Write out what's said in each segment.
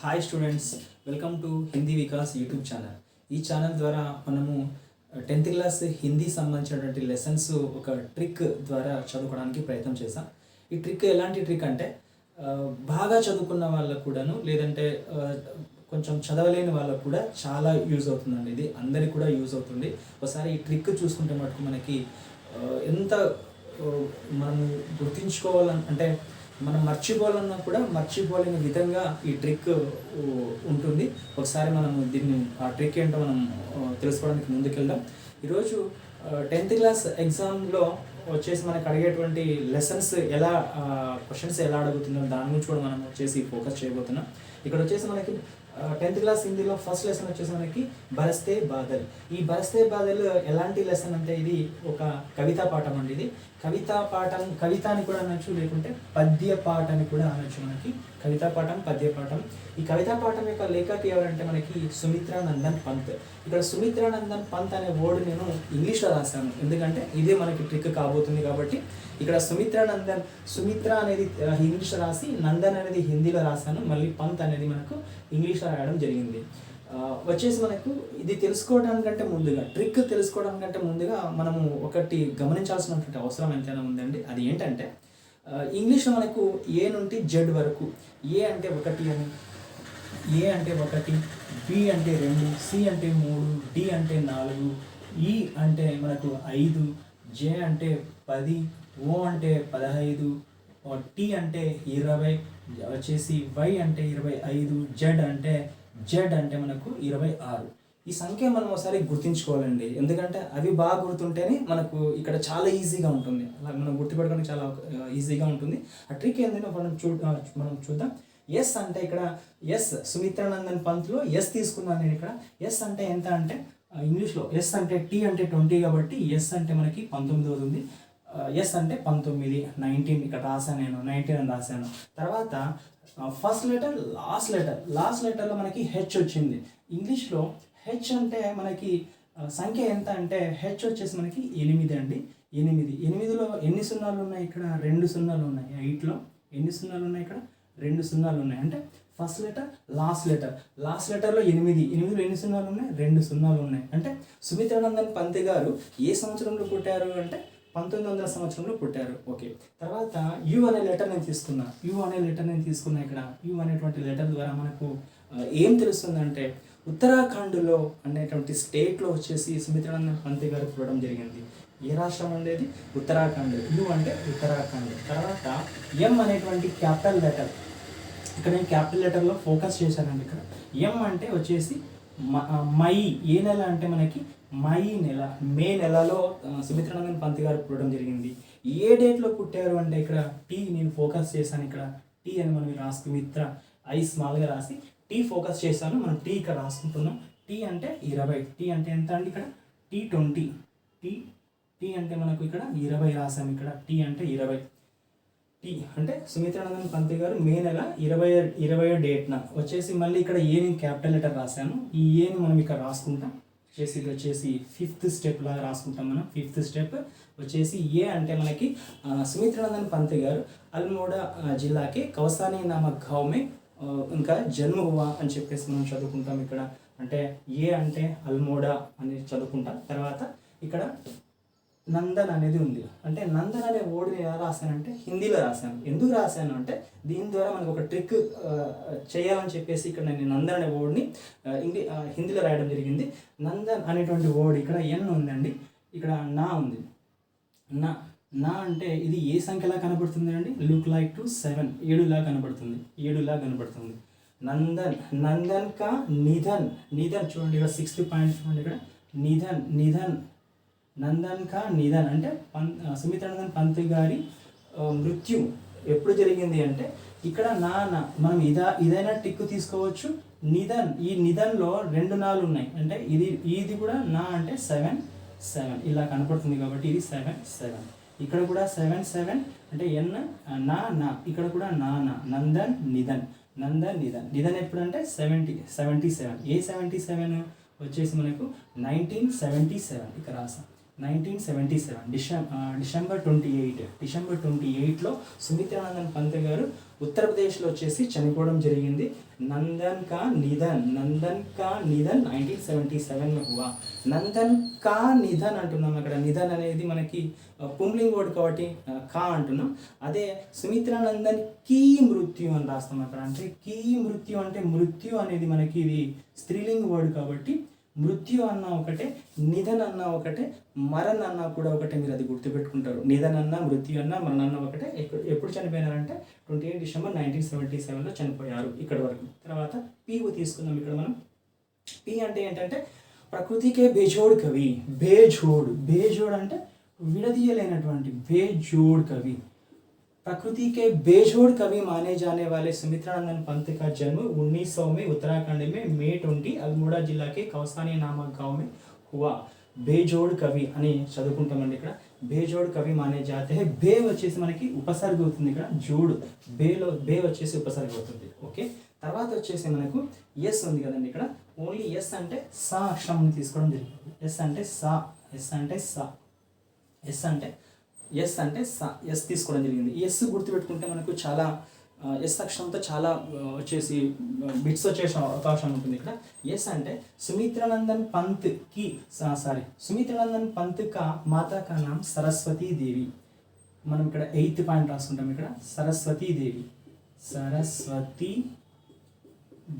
Hi students, welcome to Hindi Vikas YouTube channel. ఈ channel ద్వారా మనము 10th క్లాస్ హిందీ సంబంధించినటువంటి లెసన్స్ ఒక ట్రిక్ ద్వారా చదువుకోవడానికి ప్రయత్నం చేశాం. ఈ ట్రిక్ ఎలాంటి ట్రిక్ అంటే బాగా చదువుకున్న వాళ్ళకు కూడాను, లేదంటే కొంచెం చదవలేని వాళ్ళకు కూడా చాలా యూజ్ అవుతుందండి. ఇది అందరికి కూడా యూజ్ అవుతుంది. ఒకసారి ఈ ట్రిక్ చూసుకుంటే మటుకు మనకి ఎంత మనం గుర్తించుకోవాలని అంటే మనం మర్చిపోవాలన్నా కూడా మర్చిపోలేని విధంగా ఈ ట్రిక్ ఉంటుంది. ఒకసారి మనం దీన్ని ఆ ట్రిక్ ఏంటో మనం తెలుసుకోవడానికి ముందుకెళ్దాం. ఈరోజు 10th క్లాస్ ఎగ్జామ్లో వచ్చేసి మనకు అడిగేటువంటి లెసన్స్ ఎలా క్వశ్చన్స్ ఎలా అడుగుతున్నాం దాని గురించి కూడా మనం వచ్చేసి ఫోకస్ చేయబోతున్నాం. ఇక్కడ వచ్చేసి మనకి 10th క్లాస్ హిందీలో ఫస్ట్ లెసన్ వచ్చేసి మనకి బరస్తే బాదల్. ఈ బరస్తే బాదల్ ఎలాంటి లెసన్ అంటే ఇది ఒక కవితా పాఠం అండి. ఇది కవితా పాఠం, కవిత అని కూడా అనొచ్చు, లేకుంటే పద్య పాఠ అని కూడా అనొచ్చు. మనకి కవితా పాఠం, పద్య పాఠం. ఈ కవితా పాఠం యొక్క లేఖకి ఎవరంటే మనకి సుమిత్రానందన్ పంత్. ఇక్కడ సుమిత్రానందన్ పంత్ అనే వర్డ్ నేను ఇంగ్లీష్లో రాశాను, ఎందుకంటే ఇదే మనకి ట్రిక్ కాబోతుంది కాబట్టి. ఇక్కడ సుమిత్ర అనేది ఇంగ్లీష్లో రాసి నందన్ అనేది హిందీలో రాశాను, మళ్ళీ పంత్ అనేది మనకు ఇంగ్లీష్లో రాయడం జరిగింది. వచ్చేసి మనకు ఇది తెలుసుకోవడానికంటే ముందుగా, ట్రిక్ తెలుసుకోవడానికంటే ముందుగా మనము ఒకటి గమనించాల్సినటువంటి అవసరం ఎంతైనా ఉందండి. అది ఏంటంటే ఇంగ్లీష్లో మనకు ఏ నుండి జెడ్ వరకు, ఏ అంటే 1 అని, ఏ అంటే 1, బి అంటే 2, సి అంటే 3, డి అంటే 4, ఈ అంటే మనకు 5, జే అంటే 10, ఓ అంటే 15, టీ అంటే 20, వచ్చేసి వై అంటే 25, జెడ్ అంటే మనకు 26. ఈ సంఖ్య మనం ఒకసారి గుర్తుంచుకోవాలండి, ఎందుకంటే అవి బాగా గుర్తుంటేనే మనకు ఇక్కడ చాలా ఈజీగా ఉంటుంది. అలా మనం గుర్తుపెట్టుకోవడానికి చాలా ఈజీగా ఉంటుంది. ఆ ట్రిక్ ఏంటంటే మనం చూద్దాం. ఎస్ అంటే ఇక్కడ ఎస్ సుమిత్రానందన్ పంత్లో ఎస్ తీసుకున్నాను నేను. ఇక్కడ ఎస్ అంటే ఎంత అంటే ఇంగ్లీష్లో ఎస్ అంటే టీ అంటే 20 కాబట్టి ఎస్ అంటే మనకి 19 అవుతుంది. ఎస్ అంటే 19, 19 ఇక్కడ రాశాను, నేను 19 అని రాశాను. తర్వాత ఫస్ట్ లెటర్, లాస్ట్ లెటర్లో మనకి హెచ్ వచ్చింది. ఇంగ్లీష్లో హెచ్ అంటే మనకి సంఖ్య ఎంత అంటే హెచ్ వచ్చేసి మనకి 8 అండి. 8లో ఎన్ని సున్నాలు ఉన్నాయి? ఇక్కడ 2 సున్నాలు ఉన్నాయి. 8లో ఎన్ని సున్నాలు ఉన్నాయి? ఇక్కడ 2 సున్నాలు ఉన్నాయి. అంటే ఫస్ట్ లెటర్, లాస్ట్ లెటర్లో 8లో ఎన్ని సున్నాలు ఉన్నాయి? 2 సున్నాలు ఉన్నాయి. అంటే సుమిత్రానందన్ పంత్ గారు ఏ సంవత్సరంలో పుట్టారు అంటే 1900 సంవత్సరంలో పుట్టారు. ఓకే. తర్వాత యు అనే లెటర్ నేను తీసుకున్నా. ఇక్కడ యు అనేటువంటి లెటర్ ద్వారా మనకు ఏం తెలుస్తుందంటే ఉత్తరాఖండ్లో అనేటువంటి స్టేట్లో వచ్చేసి సుమిత్రానందన్ పంత్ గారు పుట్టడం జరిగింది. ఏ రాష్ట్రం ఉండేది? ఉత్తరాఖండ్. యు అంటే ఉత్తరాఖండ్. తర్వాత ఎం అనేటువంటి క్యాపిటల్ లెటర్, ఇక్కడ నేను క్యాపిటల్ లెటర్లో ఫోకస్ చేశానండి. ఇక్కడ ఎం అంటే వచ్చేసి మై. ఏ నెల అంటే మనకి మై నెల, మే నెలలో సుమిత్రానందన్ పంత్ గారు పుట్టడం జరిగింది. ఏ డేట్లో పుట్టారు అంటే ఇక్కడ టీ నేను ఫోకస్ చేశాను. ఇక్కడ టీ అని మనం సుమిత్ర ఐ స్మాల్గా రాసి టీ ఫోకస్ చేశాను. మనం టీ ఇక్కడ రాసుకుంటున్నాం. టీ అంటే 20. టీ అంటే ఎంత అండి? ఇక్కడ టీ 20. టీ అంటే మనకు ఇక్కడ 20 రాసాము. ఇక్కడ టీ అంటే 20. టీ అంటే సుమిత్రానందన్ పంత్ గారు మే నెల 20 డేట్న వచ్చేసి మళ్ళీ ఇక్కడ ఏని క్యాపిటల్ లెటర్ రాశాను. ఈ ఏని మనం ఇక్కడ రాసుకుంటాం. ఇది వచ్చేసి 5th స్టెప్ లాగా రాసుకుంటాం మనం. 5th స్టెప్ వచ్చేసి ఏ అంటే మనకి సుమిత్రానందన్ పంత్ గారు అల్మోడా జిల్లాకి కౌసానీ నామక్ గావ్ మే ఇంకా జన్మ హువా అని చెప్పేసి మనం చదువుకుంటాం. ఇక్కడ అంటే ఏ అంటే అల్మోడా అని చదువుకుంటాం. తర్వాత ఇక్కడ నందన్ అనేది ఉంది. అంటే నందన్ అనే వర్డ్ని ఎలా రాశానంటే హిందీలో రాశాను. ఎందుకు రాశాను అంటే దీని ద్వారా మనకు ఒక ట్రిక్ చేయాలని చెప్పేసి ఇక్కడ నేను నందన్ అనే వర్డ్ని హిందీలో రాయడం జరిగింది. నందన్ అనేటువంటి వర్డ్ ఇక్కడ ఎన్ ఉందండి, ఇక్కడ నా ఉంది. నా అంటే ఇది ఏ సంఖ్యలా కనబడుతుంది అండి? లుక్ లైక్ టు 7, 7లా కనబడుతుంది. నందన్ కా నిధన్ చూడండి. ఇక్కడ 6th పాయింట్ చూడండి. ఇక్కడ నిధన్ నందన్ కా నిధన్ అంటే సుమిత్రానందన్ పంత్ గారి మృత్యు ఎప్పుడు జరిగింది అంటే ఇక్కడ మనం ఇదైనా టిక్ తీసుకోవచ్చు. ఈ నిధన్లో 2 నాలు ఉన్నాయి. అంటే ఇది కూడా నా అంటే 7 ఇలా కనపడుతుంది కాబట్టి ఇది 7. ఇక్కడ కూడా 7 అంటే ఎన్ నా. ఇక్కడ కూడా నా నందన్ నిధన్ ఎప్పుడు అంటే 77. ఏ 77 వచ్చేసి మనకు 1977 ఇక్కడ రాసాం. 1977 డిసెంబర్ 28లో సుమిత్రానందన్ పంత్ గారు ఉత్తరప్రదేశ్లో వచ్చేసి చనిపోవడం జరిగింది. నందన్ కా నిధన్ 1977 में हुआ. నందన్ కా నిధన్ అంటున్నాం. అక్కడ నిధన్ అనేది మనకి పుంలింగ్ వర్డ్ కాబట్టి కా అంటున్నాం. అదే సుమిత్రా నందన్ కీ మృత్యు అని రాస్తాం అక్కడ. అంటే కీ మృత్యు అంటే మృత్యు అనేది మనకి ఇది స్త్రీలింగ్ వర్డ్ కాబట్టి మృత్యు అన్న ఒకటే, నిధన్ అన్న ఒకటే, మరణ్ అన్న కూడా ఒకటే. మీరు అది గుర్తుపెట్టుకుంటారు. నిధన్ అన్న, మృత్యు అన్న, మరణ్ అన్న ఒకటే. ఎప్పుడు చనిపోయినారంటే 28 డిసెంబర్ 1977లో చనిపోయారు. ఇక్కడ వరకు. తర్వాత పీ తీసుకుందాం. ఇక్కడ మనం పీ అంటే ఏంటంటే ప్రకృతికే బేజోడ్ కవి. బేజోడ్ అంటే విడదీయలేనటువంటి బేజోడ్ కవి. प्रकृति के बेजोड़ कवि माने जाने वाले सुमित्रानंदन पंत का जन्म 1900 में उत्तराखंड में मे 20 अल्मोड़ा जिला के कौसानी नामक गांव में हुआ. बेजोड़ कवि అని చదువుకుంటామండి. ఇక్కడ బేజోడ్ కవి మానే జాతే హై. బే వచ్చేసి మనకి ఉపసర్గ అవుతుంది. ఇక్కడ జోడ్ బే వచ్చేసి ఉపసర్గ అవుతుంది. ఓకే. తర్వాత వచ్చేసి మనకు ఎస్ ఉంది కదండి. ఇక్కడ ఓన్లీ ఎస్ అంటే సా అక్షరం తీసుకోవడం జరిగింది. ఎస్ అంటే సా ఎస్ తీసుకోవడం జరిగింది. ఎస్ గుర్తుపెట్టుకుంటే మనకు చాలా ఎస్ అక్షరంతో చాలా వచ్చేసి బిట్స్ వచ్చేసే అవకాశం ఉంటుంది. ఇక్కడ ఎస్ అంటే సుమిత్రానందన్ పంత్ కా మాతా కా నామ్ సరస్వతీ దేవి. మనం ఇక్కడ 8th పాయింట్ రాసుకుంటాం. ఇక్కడ సరస్వతీ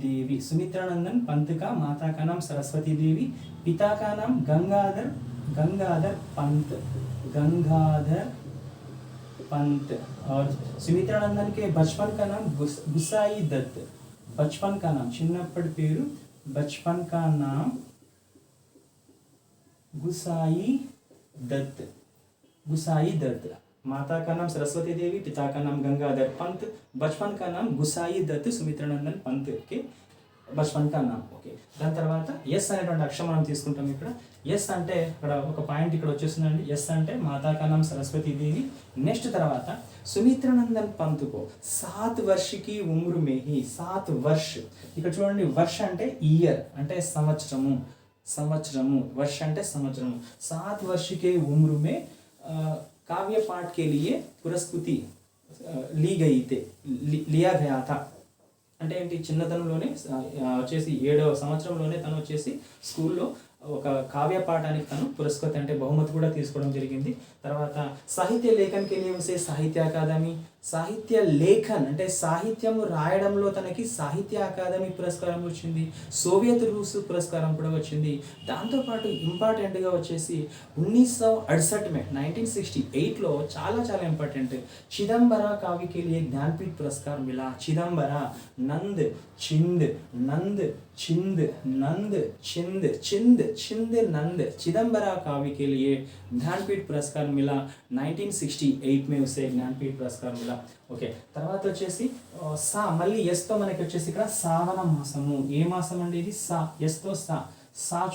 देवी सुमित्रानंदन पंत का माता का नाम सरस्वती देवी, पिता का नाम गंगाधर पंत और सुमित्रानंदन के बचपन का नाम गुसाई दत्त. बचपन का नाम चिन्नप्पడి పేరు बचपन का नाम गुसाई दत्त. माता का नाम सरस्वती देवी, पिता का नाम गंगाधर पंत, बचपन का नाम गुसाई दत्त. सुमित्रानंदन पंत के बचपन का नाम. ఓకే. దాని తర్వాత ఎస్ అనేటువంటి అక్షరం మనం తీసుకుంటాం. ఇక్కడ ఎస్ అంటే ఇక్కడ ఒక పాయింట్ ఇక్కడ వచ్చేస్తుందండి. ఎస్ అంటే మాతా కా నామ్ సరస్వతి దేవి. నెక్స్ట్ తర్వాత సుమిత్రానందన్ పంత్ కో 7 वर्ष की उम्र में ही 7 वर्ष. ఇక్కడ చూడండి వర్ష అంటే ఇయర్ అంటే సంవత్సరము. వర్ష అంటే సంవత్సరము. 7 वर्ष के उम्र में काव्य पाठ के लिए पुरस्कृति लिया गया था. అంటే ఏంటి చిన్నతనంలోనే వచ్చేసి 7వ సంవత్సరంలోనే తను వచ్చేసి స్కూల్లో ఒక కావ్య పాఠానికి తను పురస్కృతి అంటే బహుమతి కూడా తీసుకోవడం జరిగింది. తర్వాత సాహిత్య లేఖన్ కే లియే ఉసే సాహిత్య అకాదమీ. సాహిత్య లేఖన్ అంటే సాహిత్యము రాయడంలో తనకి సాహిత్య అకాదమీ పురస్కారం వచ్చింది. సోవియత్ రూస్ పురస్కారం కూడా వచ్చింది. దాంతోపాటు ఇంపార్టెంట్గా వచ్చేసి 1968లో చాలా ఇంపార్టెంట్ చిదంబర కావ్య కే లియే జ్ఞానపీఠ పురస్కారం మిలా. చిదంబర నంద్ नंद चिदंबरा काव्य के लिए ज्ञानपीठ पुरस्कार मिला. 1968 में उसे ज्ञानपीठ पुरस्कार मिला. ఓకే. తర్వాత వచ్చేసి సా మళ్ళీ ఎస్తో మనకి వచ్చేసి ఇక్కడ శ్రావణ మాసము. ఏ మాసం అండి ఇది? సా. ఎస్తో सा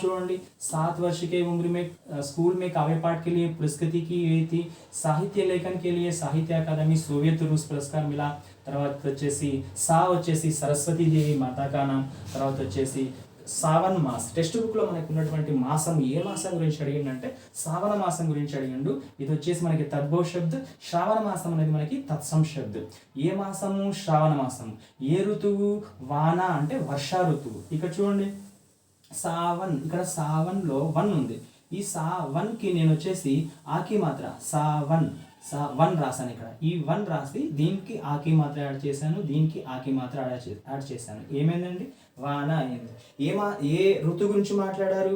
చూడండి 7 वर्ष के उम्र में स्कूल में काव्य पाठ के लिए पुरस्कृति की गई थी. साहित्य लेखन के लिए साहित्य अकादमी सोवियत रूस पुरस्कार मिला. తర్వాత వచ్చేసి సా వచ్చేసి సరస్వతి దేవి మాతా కా నామ్. తర్వాత వచ్చేసి సావన్ మాస్. టెక్స్ట్ బుక్ లో మనకు ఉన్నటువంటి మాసం ఏ మాసం గురించి అడిగిందంటే శ్రావణ మాసం గురించి అడిగిండు. ఇది వచ్చేసి మనకి తద్భవ శబ్ద్. శ్రావణ మాసం అనేది మనకి తత్సం శబ్ద్. ఏ మాసము? శ్రావణ మాసం. ఏ ఋతువు? వాన అంటే వర్ష ఋతువు. ఇక్కడ చూడండి సావన్. ఇక్కడ సావన్లో 1 ఉంది. ఈ సావన్కి నేను వచ్చేసి ఆకి మాత్ర సావన్ 1 రాశాను. ఇక్కడ ఈ 1 రాసి దీనికి ఆకి మాత్ర యాడ్ చేశాను, దీనికి ఆకి మాత్ర యాడ్ చేశాను. ఏమైందండి? వాన అయింది. ఏ ఋతు గురించి మాట్లాడారు?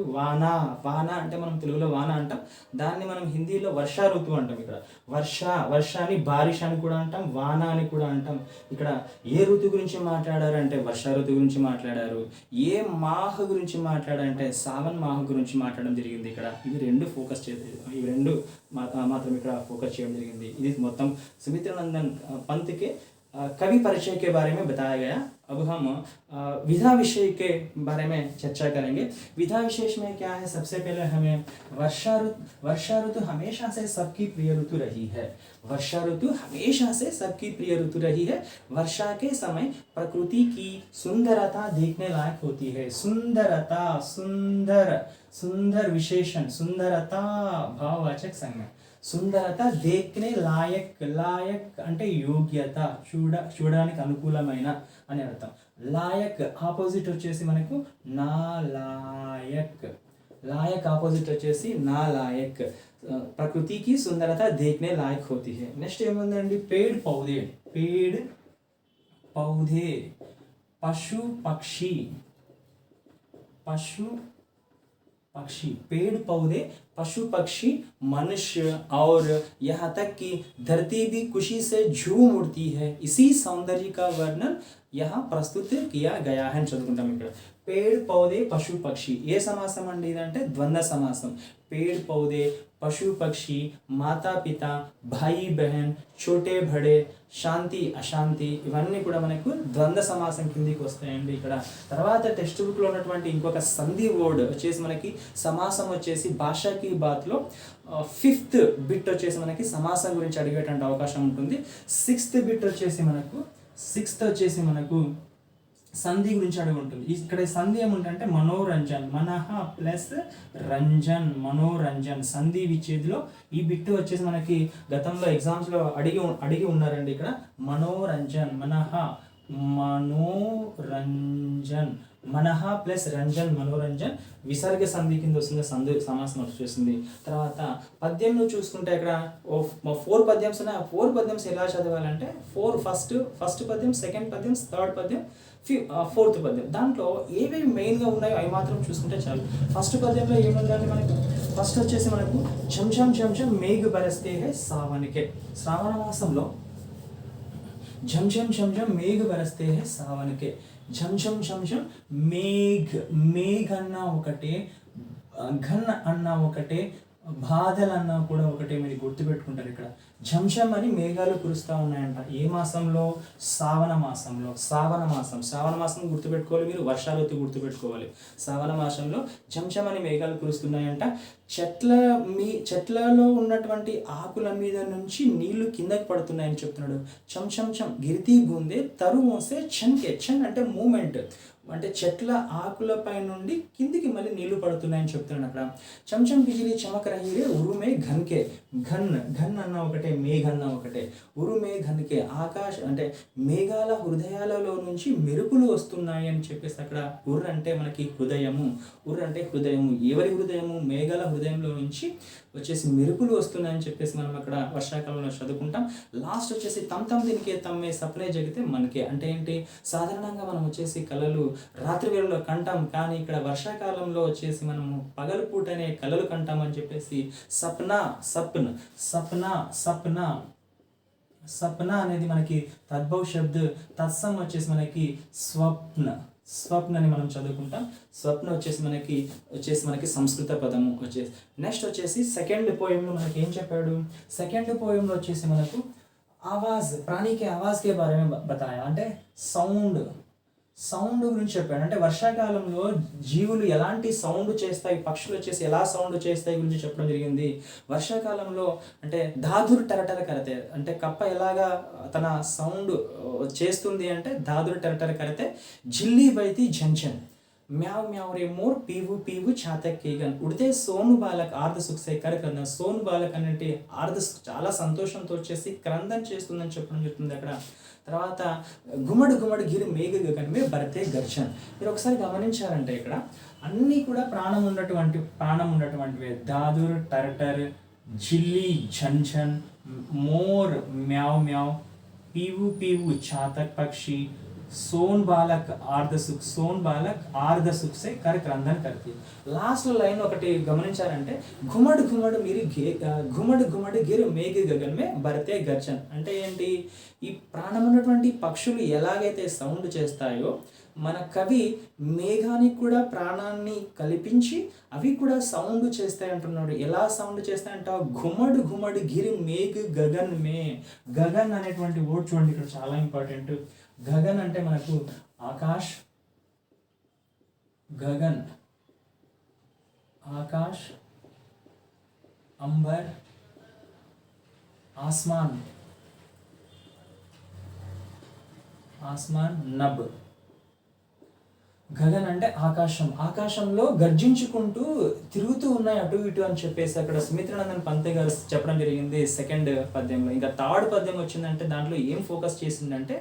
వాన అంటే మనం తెలుగులో వాన అంటాం. దాన్ని మనం హిందీలో వర్ష ఋతువు అంటాం. ఇక్కడ వర్షాన్ని బారిష్ అని కూడా అంటాం, వాన అని కూడా అంటాం. ఇక్కడ ఏ ఋతు గురించి మాట్లాడారు అంటే వర్ష ఋతు గురించి మాట్లాడారు. ఏ మాహ్ గురించి మాట్లాడారంటే సావన్ మాహ్ గురించి మాట్లాడడం జరిగింది. ఇక్కడ ఇవి రెండు మాత్రం ఇక్కడ ఫోకస్ చేయడం జరిగింది. ఇది మొత్తం సుమిత్రానందన్ పంత్ के कवि परिचय के बारे में बताया गया. अब हम विधा विषय के बारे में चर्चा करेंगे. विधा विशेष में क्या है? सबसे पहले हमें वर्षा ऋतु हमेशा से सबकी प्रिय ऋतु रही है. वर्षा ऋतु हमेशा से सबकी प्रिय ऋतु रही है. वर्षा के समय प्रकृति की सुंदरता देखने लायक होती है. सुंदरता, सुंदर विशेषण, सुंदरता भाववाचक संज्ञा. సుందరత దేఖ్నే లాయక్, లాయక్ అంటే యోగ్యత, చూడడానికి అనుకూలమైన అని అర్థం. లాయక్ ఆపోజిట్ వచ్చేసి మనకు నా లాయక్, లాయక్ ఆపోజిట్ వచ్చేసి నా లాయక్. ప్రకృతికి సుందరత దేఖ్నే లాయక్ హోతీ హై. నెక్స్ట్ ఏముందండి, పేడ్ పౌధే, పేడ్ పౌధే పశు పక్షి, पशु पक्षी, पेड़ पौधे पशु पक्षी मनुष्य और यहाँ तक कि धरती भी खुशी से झूम उठती है. इसी सौंदर्य का वर्णन यहाँ प्रस्तुत किया गया है. చదువుకుంటాం ఇక్కడ. पेड़ पौधे पशु पक्षी ఏ సమాసం అండి ఇదంటే ద్వంద్వ సమాసం. पेड़ पौधे पशु पक्षी माता पिता भाई बहन छोटे बड़े శాంతి అశాంతి ఇవన్నీ కూడా మనకు ద్వంద్వ సమాసం కిందికి వస్తాయండి. ఇక్కడ తర్వాత టెక్స్ట్ బుక్లో ఉన్నటువంటి ఇంకొక సంధి వర్డ్ వచ్చేసి మనకి సమాసం వచ్చేసి భాషకి బాత్లో 5th బిట్ వచ్చేసి మనకి సమాసం గురించి అడిగేటువంటి అవకాశం ఉంటుంది. 6th బిట్ వచ్చేసి మనకు సంధి గురించి అడిగి ఉంటుంది. ఇక్కడ సంధి ఏముంటుందంటే మనోరంజన్, మనహ ప్లస్ రంజన్, మనోరంజన్ సంధి విచ్ఛేదిలో ఈ బిట్టు వచ్చేసి మనకి గతంలో ఎగ్జామ్స్లో అడిగి ఉన్నారండి. ఇక్కడ మనోరంజన్, మనహ మనోరంజన్, మనహ ప్లస్ రంజన్ మనోరంజన్ విసర్గ సంధి కింద వస్తుంది, సమాసం వచ్చేసింది. తర్వాత పద్యంలో చూసుకుంటే ఇక్కడ 4 పద్యంస్ ఉన్నాయి. 4 పద్యంస్ ఎలా చదవాలంటే 4 ఫస్ట్ పద్యం, సెకండ్ పద్యం, థర్డ్ పద్యం, 4th పద్యం. దాంట్లో ఏవేవి మెయిన్గా ఉన్నాయో అవి మాత్రం చూసుకుంటే చాలు. ఫస్ట్ పద్యంలో ఏముందంటే మనకు ఫస్ట్ వచ్చేసి మనకు ఝంఝం ఝంఝం మేఘ బరస్తే హై సావన్కే, శ్రావణ మాసంలో ఝంఝం ఝంఝం మేఘ బరస్తే హై సావన్కే, ఝంఝం ఝంఝం మేఘ్ అన్న ఒకటే, ఘన్ అన్న ఒకటే, బాధలు అన్నా కూడా ఒకటే. మీరు గుర్తుపెట్టుకుంటారు. ఇక్కడ ఝంఝం అని మేఘాలు కురుస్తూ ఉన్నాయంట. ఏ మాసంలో? శ్రావణ మాసంలో. శ్రావణ మాసం గుర్తుపెట్టుకోవాలి మీరు, వర్షాలు గుర్తుపెట్టుకోవాలి. శ్రావణ మాసంలో ఝంఝం అని మేఘాలు కురుస్తున్నాయంట. చెట్లలో ఉన్నటువంటి ఆకుల మీద నుంచి నీళ్లు కిందకి పడుతున్నాయని చెప్తున్నాడు. చం చం చం గిరితి బూందే తరు మోసే ఛన్కే, ఛన్ అంటే మూమెంట్, అంటే చెట్ల ఆకులపై నుండి కిందికి మళ్ళీ నీళ్లు పడుతున్నాయని చెప్తున్నాడు అక్కడ. చంచం బిజిలీ చమక రహిరే ఉరుమే ఘన్కే, ఘన్ అన్న ఒకటే, మేఘ అన్న ఒకటే, ఉరుమే ఘన్కే ఆకాశ అంటే మేఘాల హృదయాలలో నుంచి మెరుపులు వస్తున్నాయి అని చెప్పేసి అక్కడ. ఉర్ అంటే మనకి హృదయము, ఎవరి హృదయము? మేఘాల హృదయంలో నుంచి వచ్చేసి మెరుపులు వస్తున్నాయని చెప్పేసి మనం అక్కడ వర్షాకాలంలో చదువుకుంటాం. లాస్ట్ వచ్చేసి తమ్ దీనికే తమ్మే సప్నే జగితే మనకే, అంటే ఏంటి? సాధారణంగా మనం వచ్చేసి కళలు రాత్రి వేళలో కంటాం, కానీ ఇక్కడ వర్షాకాలంలో వచ్చేసి మనము పగలుపూటనే కళలు కంటాం అని చెప్పేసి సప్న అనేది మనకి తద్భవ శబ్ద, తత్సం వచ్చేసి మనకి స్వప్న అని మనం చదువుకుంటాం. స్వప్న వచ్చేసి మనకి సంస్కృత పదము వచ్చేసి. నెక్స్ట్ వచ్చేసి సెకండ్ పోయంలో మనకి ఏం చెప్పాడు? సెకండ్ పోయంలో వచ్చేసి మనకు ఆవాజ్, ప్రాణికి ఆవాజ్కే బారే మే బతాయా, అంటే సౌండ్ గురించి చెప్పాడు. అంటే వర్షాకాలంలో జీవులు ఎలాంటి సౌండ్ చేస్తాయి, పక్షులు వచ్చేసి ఎలా సౌండ్ చేస్తాయి గురించి చెప్పడం జరిగింది. వర్షాకాలంలో అంటే దాదురు టరటర కరతే, అంటే కప్ప ఎలాగా తన సౌండ్ చేస్తుంది అంటే దాదురు టరటర కరతే, జిల్లి బైతి ఝంఝన్, म्याव म्याव रे मोर पीवु पीवु छातक केगन उड़ते సోను బాలక్ ఆర్ధ సుఖ సేకర క్రందన. సోను బాలక్ అంటే చాలా సంతోషంతో వచ్చేసి క్రందన చేస్తుందని చెప్పడం జరుగుతుంది అక్కడ. తర్వాత గుమ్మడి గిరి మేఘ గగనమే భరతే గర్జన్. మీరు ఒకసారి గమనించారంటే ఇక్కడ అన్నీ కూడా ప్రాణం ఉన్నటువంటివే. దాదుర్ టర్టర్, జిల్లి ఝంఝన్, మోర్ మ్యావ్ మ్యావ్, పీవు పీవు छातक పక్షి, सोन बालक आर्ध सुख से कर क्रंदन करती. లాస్ట్ లైన్ ఒకటి గమనించారంటే ఘుమడ్ గిర్ మేఘ గగన్ మే భరతే గర్జన్, అంటే ఏంటి? ఈ ప్రాణం ఉన్నటువంటి పక్షులు ఎలాగైతే సౌండ్ చేస్తాయో మన కవి మేఘానికి కూడా ప్రాణాన్ని కల్పించి అవి కూడా సౌండ్ చేస్తాయి అంటున్నాడు. ఎలా సౌండ్ చేస్తాయంట? ఘుమడ్ గిర్ మేఘ గగన్ మే. గగన్ అనేటువంటి వర్డ్ చూడండి ఇక్కడ చాలా ఇంపార్టెంట్. గగన్ అంటే మనకు ఆకాష్, గగన్ ఆకాష్, అంబర్, ఆస్మాన్ నబ్. గగన్ అంటే ఆకాశం, ఆకాశంలో గర్జించుకుంటూ తిరుగుతూ ఉన్నాయి అటు ఇటు అని చెప్పేసి అక్కడ సుమిత్రానందన్ పంతే గారు చెప్పడం జరిగింది సెకండ్ పద్యంలో. ఇంకా థర్డ్ పద్యం వచ్చిందంటే దాంట్లో ఏం ఫోకస్ చేసిందంటే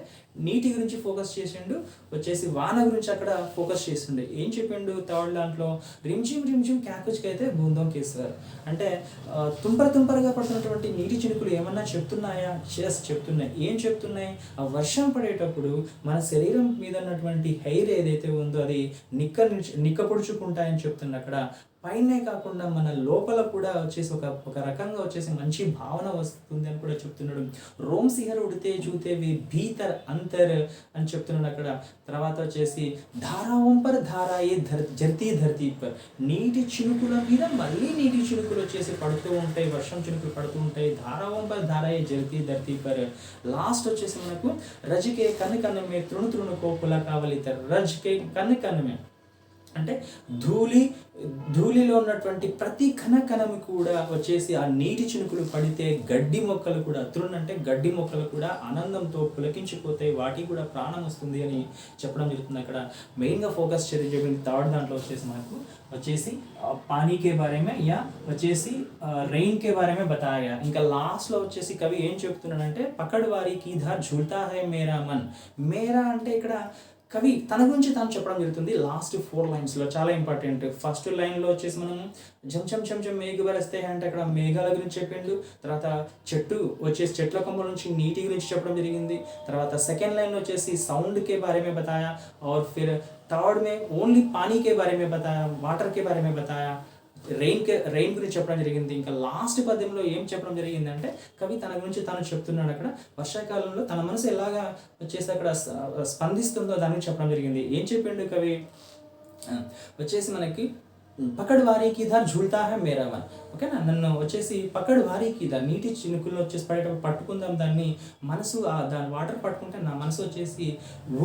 నీటి గురించి ఫోకస్ చేసిండు, వచ్చేసి వాన గురించి అక్కడ ఫోకస్ చేసిండు. ఏం చెప్పిండు థర్డ్ దాంట్లో, రిమ్జిమ్ రిమ్జిమ్ క్యాకుచ్కైతే బూందం కేసారు అంటే తుంపరగా పడుతున్నటువంటి నీటి చినుకులు ఏమన్నా చెప్తున్నాయా? చెప్తున్నాయి. ఏం చెప్తున్నాయి? ఆ వర్షం పడేటప్పుడు మన శరీరం మీద ఉన్నటువంటి హెయిర్ ఏదైతే ఉందో అది నిక్కపొడుచుకుంటాయని చెప్తుంది అక్కడ. పైనే కాకుండా మన లోపల కూడా వచ్చేసి ఒక రకంగా వచ్చేసి మంచి భావన వస్తుంది అని కూడా చెప్తున్నాడు. రోమ్ సిహర్ ఉడితే జూతేవి భీతర్ అంతర్ అని చెప్తున్నాడు అక్కడ. తర్వాత వచ్చేసి ధారావంపర్ ధారాయే ధర్తీ పర్, నీటి చినుకుల మీద మళ్ళీ నీటి చినుకులు వచ్చేసి పడుతూ ఉంటాయి, వర్షం చినుకులు పడుతూ ఉంటాయి. ధారావంపర్ ధారాయే ధర్తీ పర్. లాస్ట్ వచ్చేసి మనకు రజ్కే కన్ను తృణు కోపులా కావాలి, రజ్కే కన్ను అంటే ధూళిలో ఉన్నటువంటి ప్రతి కణము కూడా వచ్చేసి ఆ నీటి చినుకులు పడితే గడ్డి మొక్కలు కూడా, అంటే గడ్డి మొక్కలు కూడా ఆనందంతో పులకించిపోతాయి, వాటికి కూడా ప్రాణం వస్తుంది అని చెప్పడం జరుగుతుంది అక్కడ. మెయిన్గా ఫోకస్ చెప్పింది థర్డ్ దాంట్లో వచ్చేసి మనకు వచ్చేసి పానీ కే బారేమే యా వచ్చేసి రెయిన్ కే బారేమే బతాయా. ఇంకా లాస్ట్లో వచ్చేసి కవి ఏం చెప్తున్నాడంటే పకడ్ వారి కీ ధార్ ఝుల్తా హై మేరా మన్. మేరా అంటే ఇక్కడ కవి తన గురించి తాను చెప్పడం జరుగుతుంది లాస్ట్ 4 లైన్స్లో. చాలా ఇంపార్టెంట్. ఫస్ట్ లైన్లో వచ్చేసి మనం చెంచం మేఘ బరస్తే అంటే అక్కడ మేఘాల గురించి చెప్పిండు. తర్వాత చెట్ల కొమ్మల నుంచి నీటి గురించి చెప్పడం జరిగింది. తర్వాత సెకండ్ లైన్ వచ్చేసి సౌండ్ కే బారే మే బతాయా, और फिर थर्ड में ओनली पानी के बारे में बताया, वाटर के बारे में बताया, రెయిన్ గురించి చెప్పడం జరిగింది. ఇంకా లాస్ట్ పద్యంలో ఏం చెప్పడం జరిగింది అంటే కవి తన గురించి తాను చెప్తున్నాడు అక్కడ. వర్షాకాలంలో తన మనసు ఎలాగా వచ్చేసి అక్కడ స్పందిస్తుందో దాని గురించి చెప్పడం జరిగింది. ఏం చెప్పిండు కవి వచ్చేసి మనకి పకడ్ వారీకి ధార్ ఝుల్తా హై మేరా మన్. ఓకేనా, నన్ను వచ్చేసి పకడ్ వారీకి ధార్, నీటి చినుకుల్లో వచ్చేసి పడేటప్పుడు పట్టుకుందాం దాన్ని, మనసు దాని వాటర్ పట్టుకుంటే నా మనసు వచ్చేసి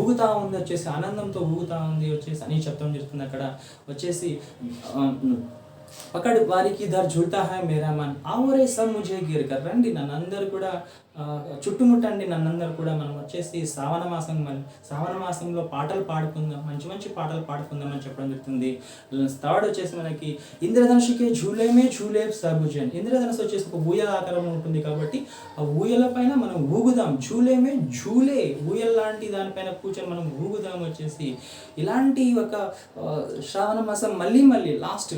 ఊగుతూ ఉంది, వచ్చేసి ఆనందంతో ఊగుతూ ఉంది వచ్చేసి అని చెప్పడం జరుగుతుంది అక్కడ. వచ్చేసి పకడ్ వారికి ధర్ ఝుల్తా హై మేరా మన్, ఆవరే సబ్ ముఝే గిర్ కర్. రండి నన్నందరూ కూడా చుట్టుముట్టండి, నన్నందరూ కూడా మనం వచ్చేసి శ్రావణ మాసంలో పాటలు పాడుకుందాం, మంచి పాటలు పాడుకుందాం అని చెప్పడం జరుగుతుంది. థర్డ్ వచ్చేసి మనకి ఇంద్రధనుషుకే ఝూలేమే ఝూలే సబుజన్. ఇంద్రధనుసు వచ్చేసి ఒక ఊయల ఆకారంలో ఉంటుంది కాబట్టి ఆ ఊయల పైన మనం ఊగుదాం. ఝూలేమే ఝూలే, ఊయల లాంటి దానిపైన కూర్చొని మనం ఊగుదాం వచ్చేసి. ఇలాంటి ఒక శ్రావణ మాసం మళ్ళీ లాస్ట్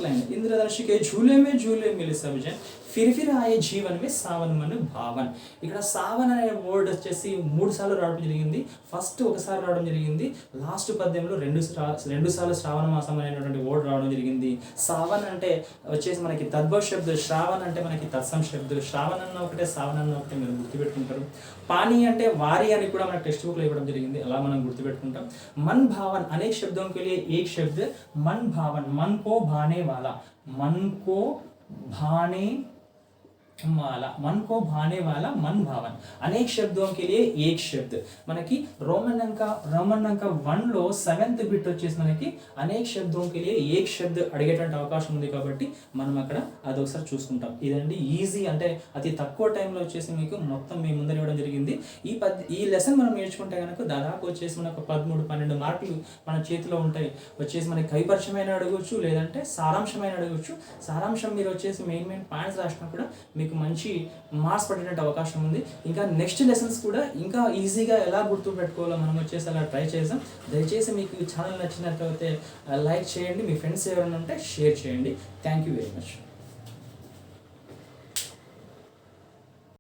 లైన్ ఇంద్రధనుషుకే ఝూలేమే ఝూలే మిలి సబుజన్, ఫిర్ ఆయే జీవన్ మే సావన్ మను భావన్. ఇక్కడ సావన్ అనే వర్డ్ వచ్చేసి 3 సార్లు రావడం జరిగింది. ఫస్ట్ ఒకసారి రావడం జరిగింది, లాస్ట్ పద్యంలో 2 సార్లు శ్రావణ మాసం అనేటువంటి వర్డ్ రావడం జరిగింది. సావన్ అంటే వచ్చేసి మనకి తద్భవ శబ్ద, శ్రావణ్ అంటే మనకి తత్సం శబ్ద. శ్రావణ్ అన్న ఒకటే, సావన్ అన్న ఒకటే మీరు గుర్తుపెట్టుకుంటారు. పానీ అంటే వారి అని కూడా మన టెక్స్ట్ బుక్లో ఇవ్వడం జరిగింది, అలా మనం గుర్తుపెట్టుకుంటాం. మన్ భావన్ అనేక శబ్దం के लिए एक शब्द मन भावन, मन को भाने वाला, मन को भाने वाला मन भावन. అనేక శబ్దం के लिए एक शब्द. మనకి రోమన్ అంక 1లో 7th బిట్ వచ్చేసి మనకి అనేక శబ్దం के लिए एक शब्द అడిగేటువంటి అవకాశం ఉంది కాబట్టి మనం అక్కడ అది ఒకసారి చూసుకుంటాం. ఇదండి ఈజీ, అంటే అతి తక్కువ టైంలో వచ్చేసి మీకు మొత్తం మీ ముందర ఇవ్వడం జరిగింది. ఈ లెసన్ మనం నేర్చుకుంటే కనుక దాదాపు వచ్చేసి మనకు 13-12 మార్కులు మన చేతిలో ఉంటాయి. వచ్చేసి మనకి కవిపరిచయమైన అడగవచ్చు, లేదంటే సారాంశమైన అడగవచ్చు. సారాంశం మీరు వచ్చేసి మెయిన్ పాయింట్స్ రాసినా కూడా మీకు మంచి మార్క్స్ పడేటువంటి అవకాశం ఉంది. ఇంకా నెక్స్ట్ లెసన్స్ కూడా ఇంకా ఈజీగా ఎలా గుర్తు పెట్టుకోవాలో మనం వచ్చేసి అలా ట్రై చేసాం. దయచేసి మీకు ఈ ఛానల్ నచ్చినట్లయితే లైక్ చేయండి, మీ ఫ్రెండ్స్ ఎవరైనా ఉంటే షేర్ చేయండి. Thank you very much.